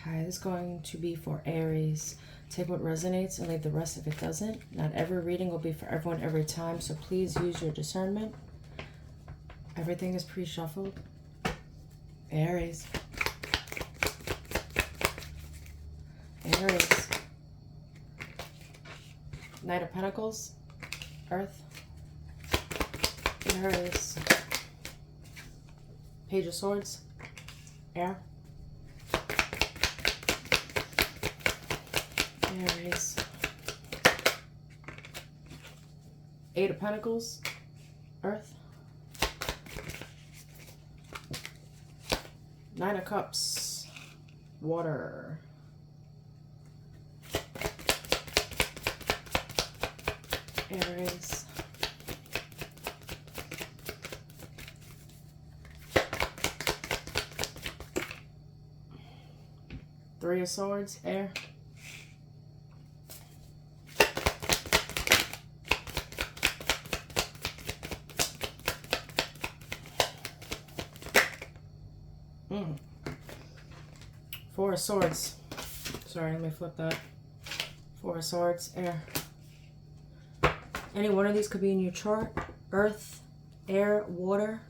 Hi, this is going to be for Aries. Take what resonates and leave the rest if it doesn't. Not every reading will be for everyone every time, so please use your discernment. Everything is pre-shuffled. Aries. Aries. Knight of Pentacles. Earth. Aries. Page of Swords. Air. Aries. Eight of Pentacles. Earth. Nine of Cups. Water. Aries. Three of Swords. Air. Four of Swords. Sorry, let me flip that. Four of Swords, air. Any one of these could be in your chart. Earth, air, water.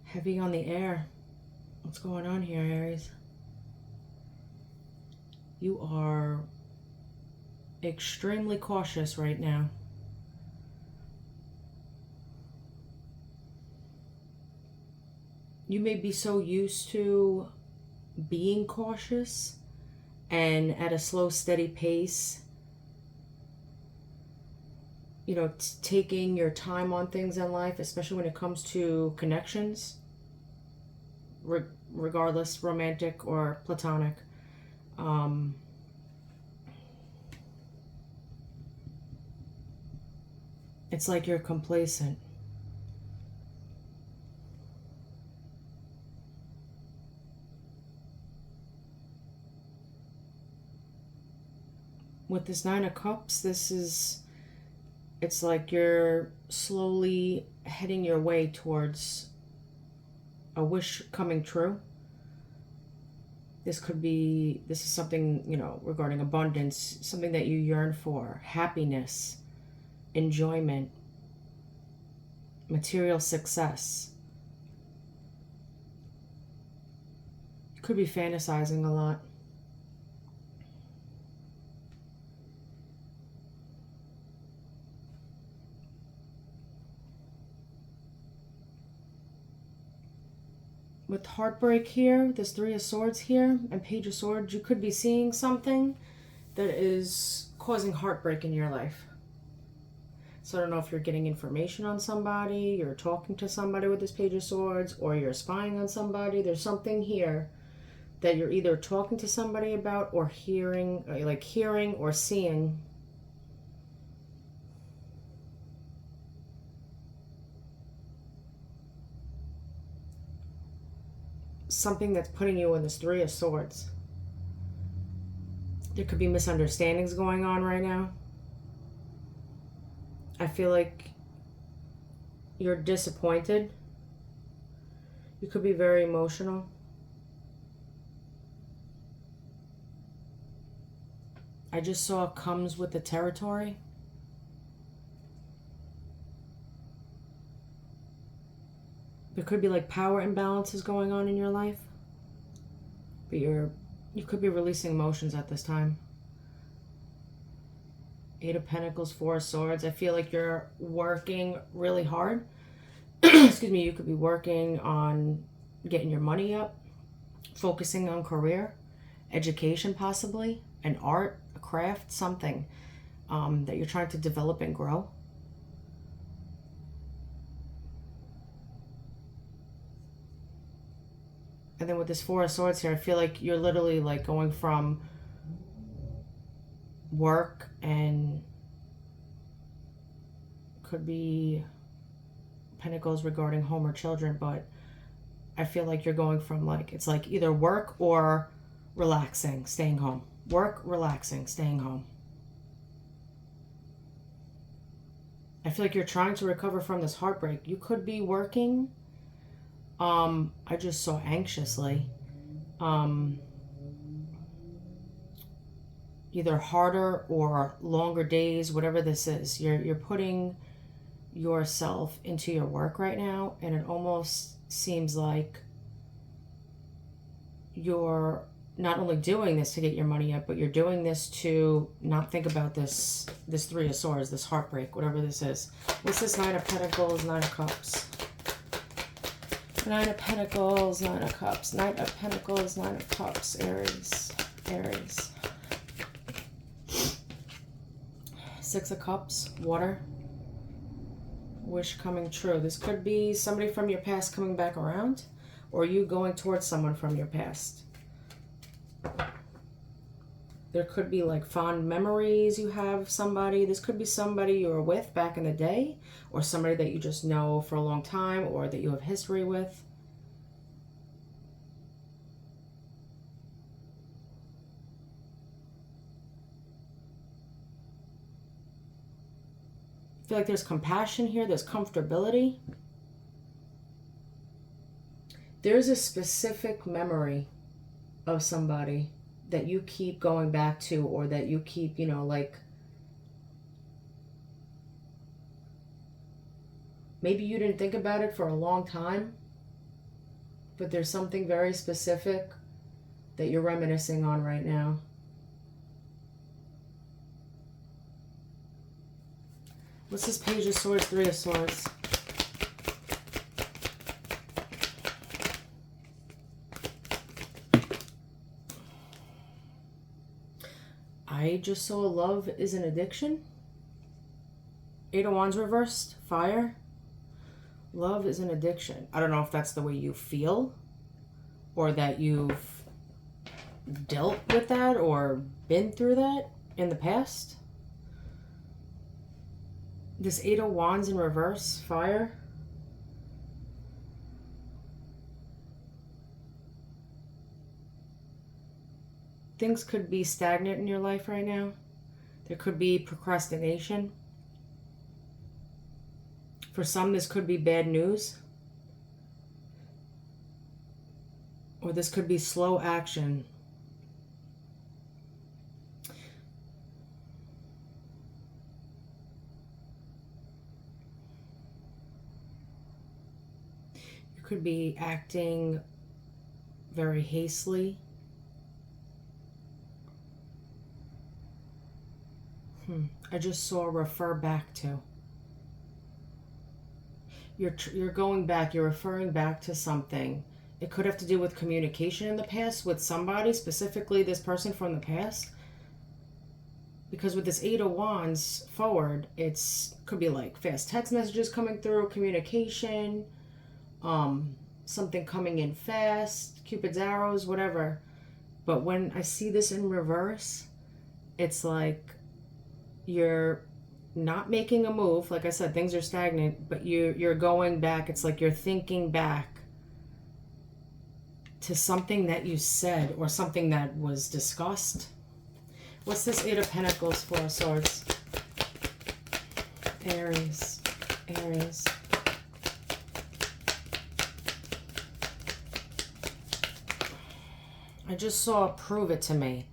Heavy on the air. What's going on here, Aries? You are extremely cautious right now. You may be so used to being cautious and at a slow, steady pace, you know, taking your time on things in life, especially when it comes to connections, regardless, romantic or platonic. It's like you're complacent. With this Nine of Cups, it's like you're slowly heading your way towards a wish coming true. This is something, you know, regarding abundance, something that you yearn for, happiness, enjoyment, material success. You could be fantasizing a lot. With heartbreak here, this Three of Swords here, and Page of Swords, you could be seeing something that is causing heartbreak in your life. So I don't know if you're getting information on somebody, you're talking to somebody with this Page of Swords, or you're spying on somebody. There's something here that you're either talking to somebody about or hearing or seeing. Something that's putting you in this Three of Swords. There could be misunderstandings going on right now. I feel like you're disappointed. You could be very emotional. I just saw comes with the territory. There could be like power imbalances going on in your life. But you could be releasing emotions at this time. Eight of Pentacles, Four of Swords. I feel like you're working really hard. Excuse me. You could be working on getting your money up, focusing on career, education possibly, an art, a craft, something that you're trying to develop and grow. And then with this Four of Swords here, I feel like you're literally like going from work, and could be Pentacles regarding home or children, but I feel like you're going from it's like either work or relaxing, staying home. Work, relaxing, staying home. I feel like you're trying to recover from this heartbreak. You could be working. I just saw anxiously. Either harder or longer days, whatever this is. You're putting yourself into your work right now, and it almost seems like you're not only doing this to get your money up, but you're doing this to not think about this Three of Swords, this heartbreak, whatever this is. What's this? Nine of Pentacles, Nine of Cups. Nine of Pentacles, Nine of Cups. Knight of Pentacles, Nine of Cups. Aries. Aries. Six of Cups, water. Wish coming true. This could be somebody from your past coming back around, or you going towards someone from your past. There could be like fond memories you have of somebody. This could be somebody you were with back in the day, or somebody that you just know for a long time, or that you have history with. I feel like there's compassion here. There's comfortability. There's a specific memory of somebody that you keep going back to, or that you keep, you know, like maybe you didn't think about it for a long time, but there's something very specific that you're reminiscing on right now. What's this? Page of Swords, Three of Swords. I just saw love is an addiction. Eight of Wands reversed, fire. Love is an addiction. I don't know if that's the way you feel, or that you've dealt with that or been through that in the past. This Eight of Wands in reverse, fire. Things could be stagnant in your life right now. There could be procrastination. For some, this could be bad news. Or this could be slow action. You could be acting very hastily. I just saw refer back to. You're going back, you're referring back to something. It could have to do with communication in the past with somebody, specifically this person from the past. Because with this Eight of Wands forward, could be like fast text messages coming through, communication, something coming in fast, Cupid's arrows, whatever. But when I see this in reverse, it's like you're not making a move. Like I said, things are stagnant, but you're going back. It's like you're thinking back to something that you said or something that was discussed. What's this Eight of Pentacles, Four of Swords? Aries. Aries. I just saw prove it to me.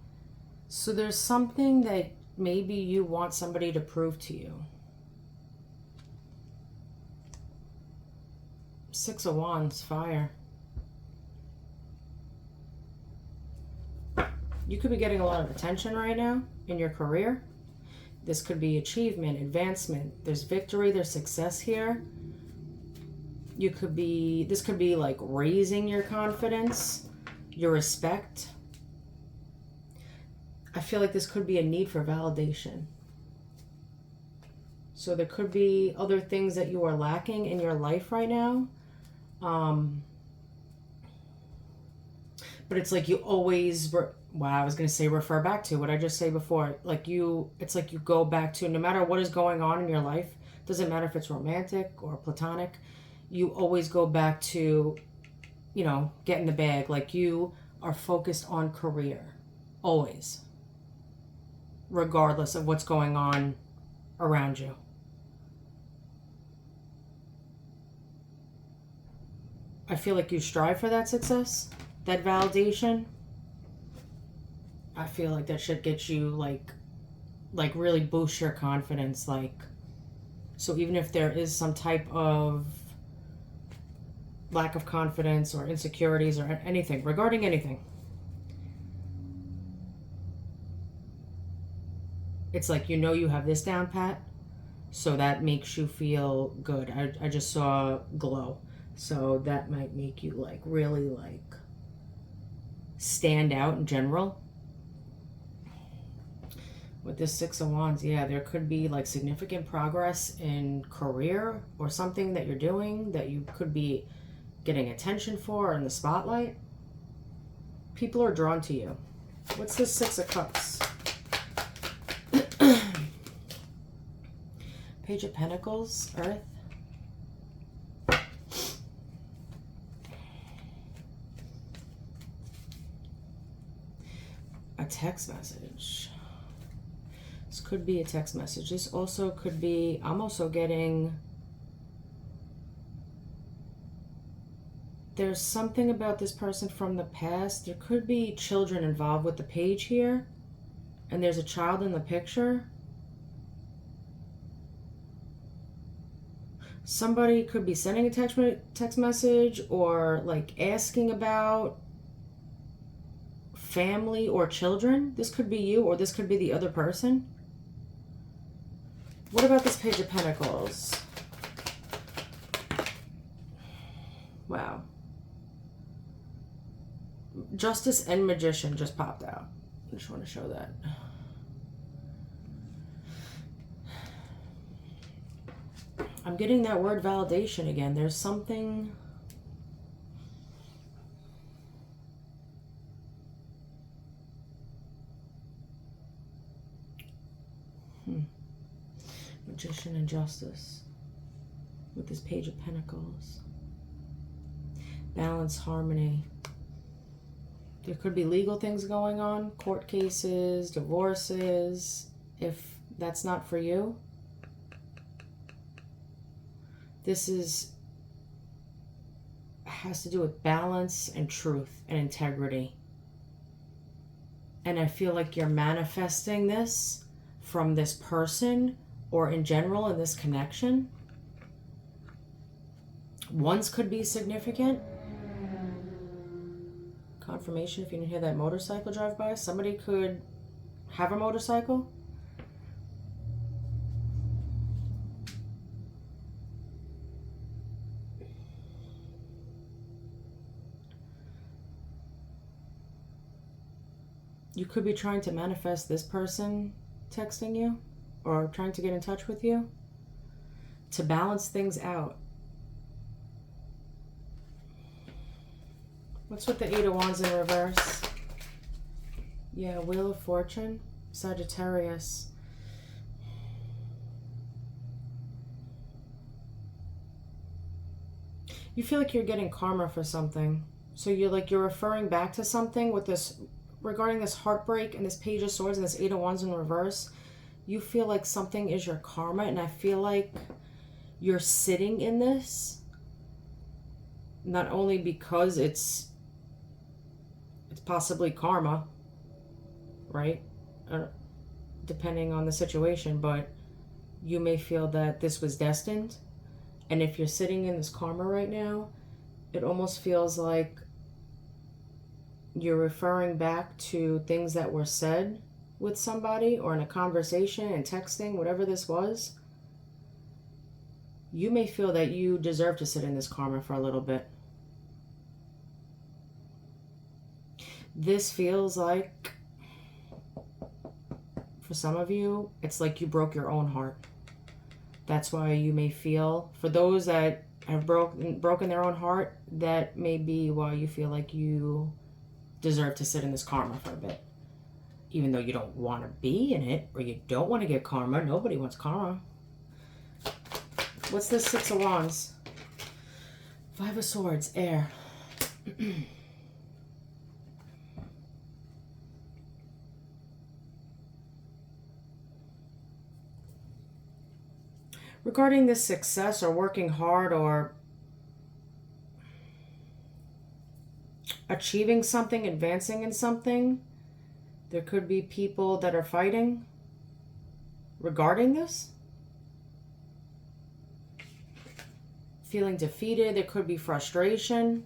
So there's something that maybe you want somebody to prove to you. Six of Wands, fire. You could be getting a lot of attention right now in your career. This could be achievement, advancement. There's victory, there's success here. This could be like raising your confidence, your respect. I feel like this could be a need for validation. So there could be other things that you are lacking in your life right now. But it's like you always, I was going to say refer back to what I just say before. It's like you go back to, no matter what is going on in your life, doesn't matter if it's romantic or platonic, you always go back to, get in the bag. Like you are focused on career, always, regardless of what's going on around you. I feel like you strive for that success, that validation. I feel like that should get you like really boost your confidence. Like, so even if there is some type of lack of confidence or insecurities or anything regarding anything, it's like, you know, you have this down pat, so that makes you feel good. I just saw glow, so that might make you like really like stand out in general. With this Six of Wands, yeah, there could be like significant progress in career or something that you're doing that you could be getting attention for in the spotlight. People are drawn to you. What's this Six of Cups? Page of Pentacles, Earth. A text message. This could be a text message. This also could be, I'm also getting, there's something about this person from the past. There could be children involved with the page here, and there's a child in the picture. Somebody could be sending a text message or like asking about family or children. This could be you, or this could be the other person. What about this Page of Pentacles? Wow. Justice and Magician just popped out. I just want to show that. I'm getting that word validation again. There's something... Magician and Justice with this Page of Pentacles. Balance, harmony. There could be legal things going on, court cases, divorces. If that's not for you, this has to do with balance and truth and integrity. And I feel like you're manifesting this from this person or in general in this connection. Ones could be significant. Confirmation if you didn't hear that motorcycle drive by. Somebody could have a motorcycle. You could be trying to manifest this person texting you or trying to get in touch with you to balance things out. What's with the Eight of Wands in reverse? Yeah, Wheel of Fortune, Sagittarius. You feel like you're getting karma for something. So you're referring back to something with this, regarding this heartbreak and this Page of Swords and this Eight of Wands in reverse. You feel like something is your karma, and I feel like you're sitting in this, not only because it's possibly karma, right? Depending on the situation, but you may feel that this was destined. And if you're sitting in this karma right now, it almost feels like you're referring back to things that were said with somebody or in a conversation and texting, whatever this was. You may feel that you deserve to sit in this karma for a little bit. This feels like, for some of you, it's like you broke your own heart. That's why you may feel, for those that have broken their own heart, that may be why you feel like you deserve to sit in this karma for a bit. Even though you don't want to be in it, or you don't want to get karma. Nobody wants karma. What's this Six of Wands? Five of Swords, air. Regarding this success or working hard or achieving something, advancing in something. There could be people that are fighting regarding this. Feeling defeated. There could be frustration.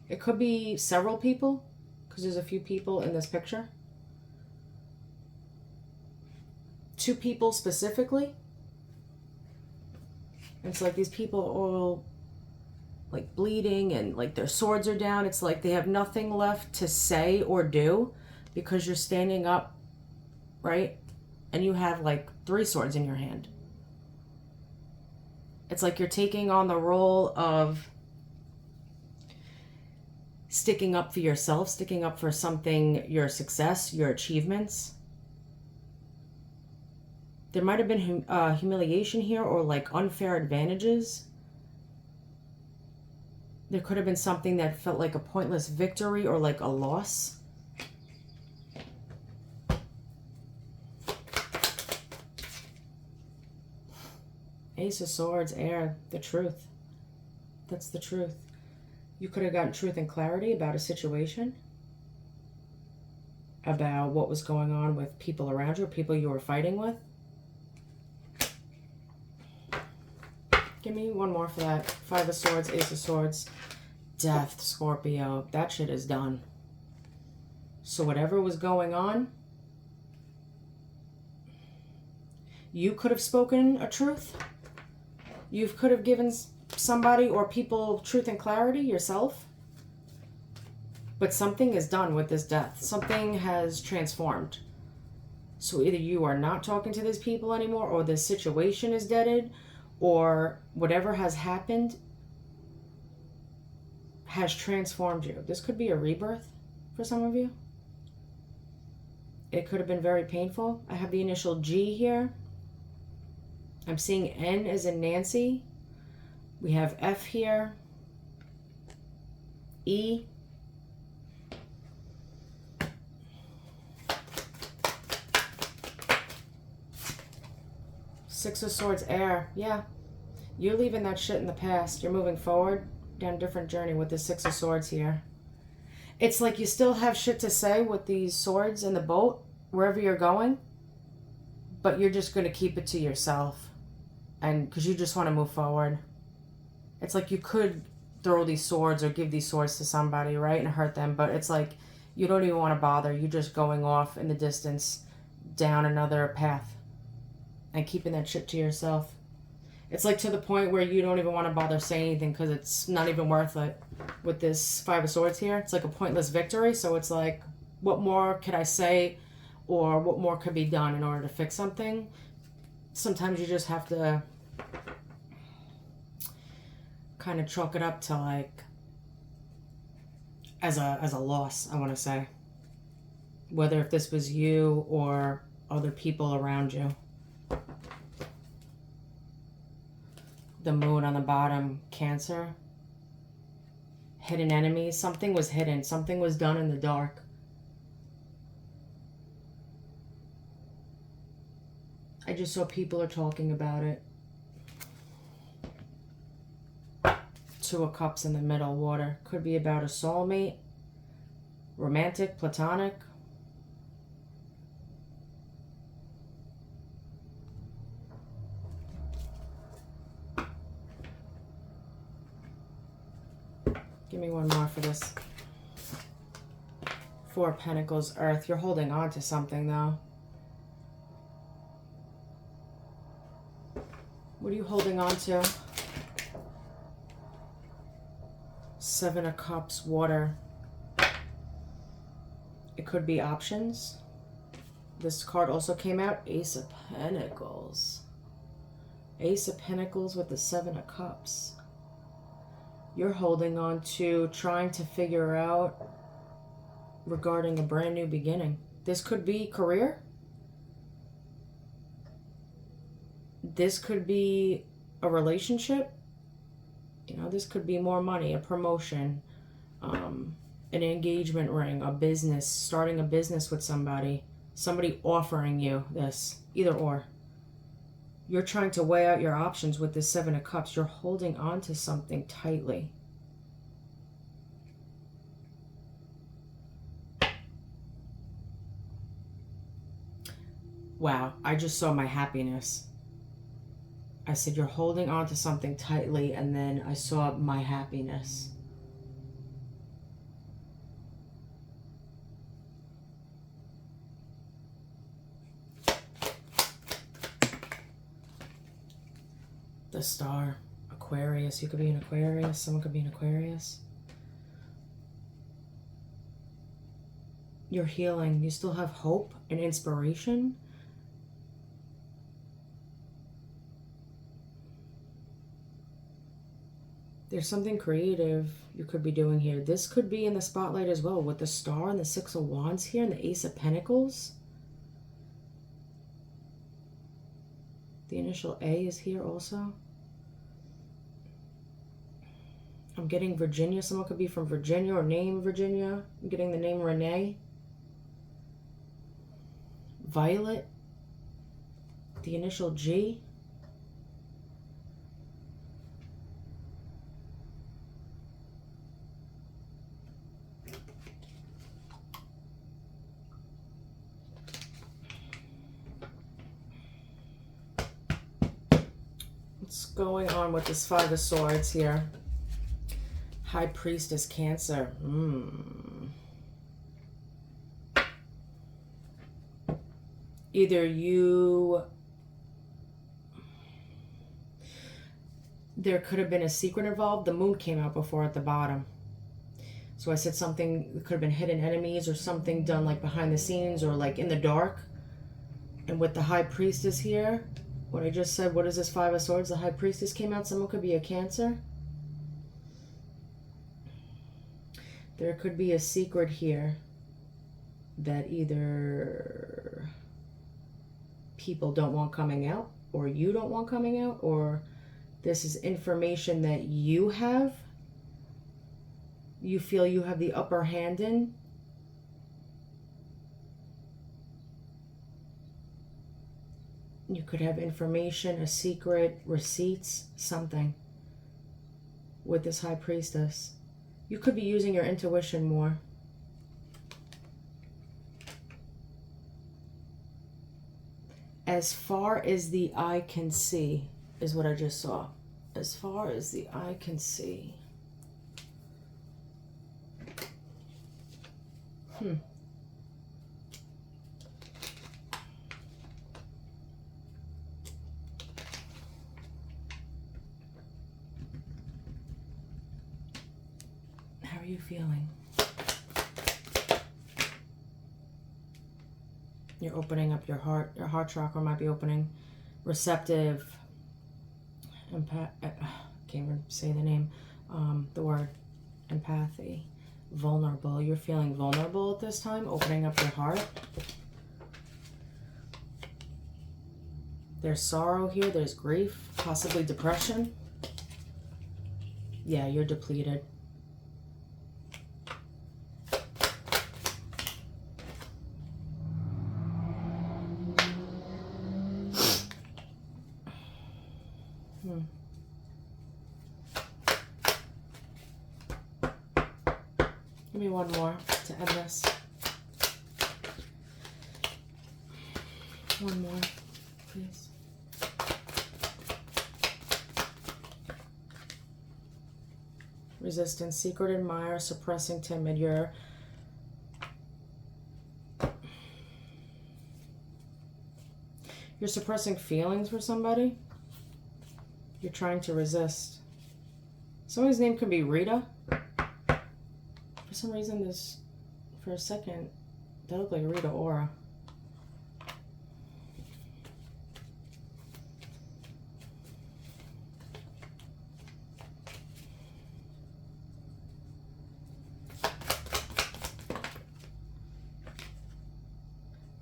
It could be several people, because there's a few people in this picture. 2 people specifically. It's like these people are all like bleeding and like their swords are down. It's like they have nothing left to say or do because you're standing up, right? And you have like 3 swords in your hand. It's like you're taking on the role of sticking up for yourself, sticking up for something, your success, your achievements. There might have been humiliation here or like unfair advantages. There could have been something that felt like a pointless victory or like a loss. Ace of Swords, air, the truth. That's the truth. You could have gotten truth and clarity about a situation, about what was going on with people around you, people you were fighting with. Give me one more for that. 5 of Swords, Ace of Swords, Death, Scorpio. That shit is done. So whatever was going on, you could have spoken a truth. You could have given somebody or people truth and clarity yourself. But something is done with this death. Something has transformed. So either you are not talking to these people anymore, or this situation is deaded, or whatever has happened has transformed you. This could be a rebirth for some of you. It could have been very painful. I have the initial G here. I'm seeing N as in Nancy. We have F here. E. Six of Swords, air. Yeah. You're leaving that shit in the past. You're moving forward down a different journey with the Six of Swords here. It's like you still have shit to say with these swords in the boat, wherever you're going, but you're just going to keep it to yourself. And because you just want to move forward. It's like you could throw these swords or give these swords to somebody, right, and hurt them, but it's like you don't even want to bother. You're just going off in the distance down another path and keeping that shit to yourself. It's like to the point where you don't even want to bother saying anything because it's not even worth it. With this 5 of Swords here, it's like a pointless victory. So it's like, what more could I say, or what more could be done in order to fix something? Sometimes you just have to kind of chalk it up to like as a loss, I want to say. Whether if this was you or other people around you. The moon on the bottom, Cancer. Hidden enemies. Something was hidden. Something was done in the dark. I just saw people are talking about it. 2 of Cups in the middle, water. Could be about a soulmate. Romantic, platonic. Give me one more for this. 4 of Pentacles, Earth. You're holding on to something, though. What are you holding on to? 7 of Cups, water. It could be options. This card also came out. Ace of Pentacles. Ace of Pentacles with the 7 of Cups. You're holding on to trying to figure out regarding a brand new beginning. This could be career. This could be a relationship. You know, this could be more money, a promotion, an engagement ring, a business, starting a business with somebody, somebody offering you this, either or. You're trying to weigh out your options with this 7 of Cups. You're holding on to something tightly. Wow, I just saw my happiness. I said you're holding on to something tightly, and then I saw my happiness. The star, Aquarius. You could be an Aquarius. Someone could be an Aquarius. You're healing. You still have hope and inspiration. There's something creative you could be doing here. This could be in the spotlight as well with the star and the Six of Wands here and the Ace of Pentacles. The initial A is here also. I'm getting Virginia. Someone could be from Virginia or name Virginia. I'm getting the name Renee. Violet. The initial G. What's going on with this Five of Swords here? High Priestess, Cancer. Either you... There could have been a secret involved. The moon came out before at the bottom. So I said something could have been hidden enemies or something done like behind the scenes or like in the dark. And with the High Priestess here, what I just said, what is this Five of Swords? The High Priestess came out. Someone could be a Cancer. There could be a secret here that either people don't want coming out or you don't want coming out, or this is information that you have. You feel you have the upper hand in. You could have information, a secret, receipts, something with this High Priestess. You could be using your intuition more. As far as the eye can see is what I just saw. As far as the eye can see. How are you feeling? You're opening up your heart. Your heart chakra might be opening. Receptive. Can't even say the name. The word. Empathy. Vulnerable. You're feeling vulnerable at this time. Opening up your heart. There's sorrow here. There's grief. Possibly depression. Yeah, you're depleted. Give me one more to end this. One more, please. Resistance, secret admirer, suppressing, timid. You're suppressing feelings for somebody. You're trying to resist. Somebody's name could be Rita. For some reason, this, for a second, that looked like Rita Ora.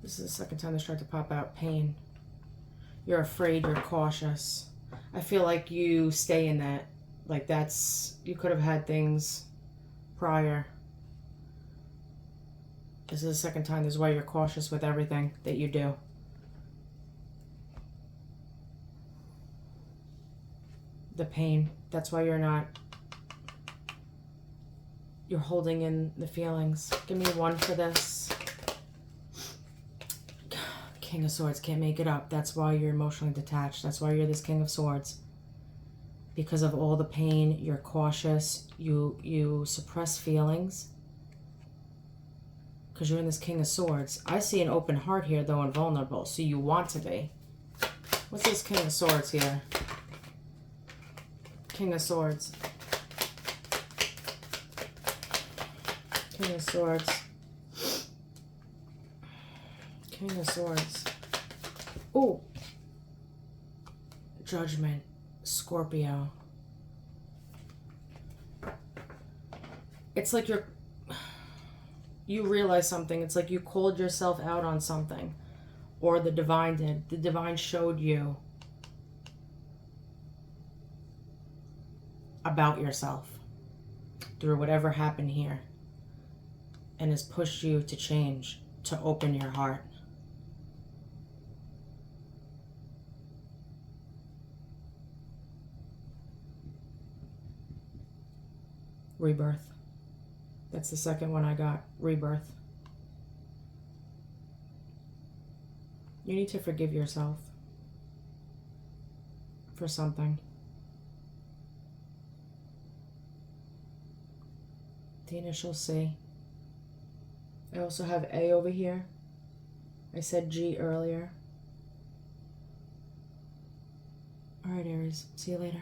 This is the second time this tried to pop out. Pain. You're afraid, you're cautious. I feel like you stay in that. Like that's, you could have had things prior. This is the second time. This is why you're cautious with everything that you do. The pain. That's why you're not, you're holding in the feelings. Give me one for this. King of Swords, can't make it up. That's why you're emotionally detached. That's why you're this King of Swords. Because of all the pain, you're cautious. You suppress feelings. Because you're in this King of Swords. I see an open heart here, though, and vulnerable. So you want to be. What's this King of Swords here? King of Swords. King of Swords. King of Swords. Oh. Judgment. Scorpio. It's like you realize something. It's like you called yourself out on something. Or the divine did. The divine showed you about yourself through whatever happened here. And has pushed you to change, to open your heart. Rebirth. That's the second one I got. Rebirth. You need to forgive yourself for something. The initial C. I also have A over here. I said G earlier. All right, Aries. See you later.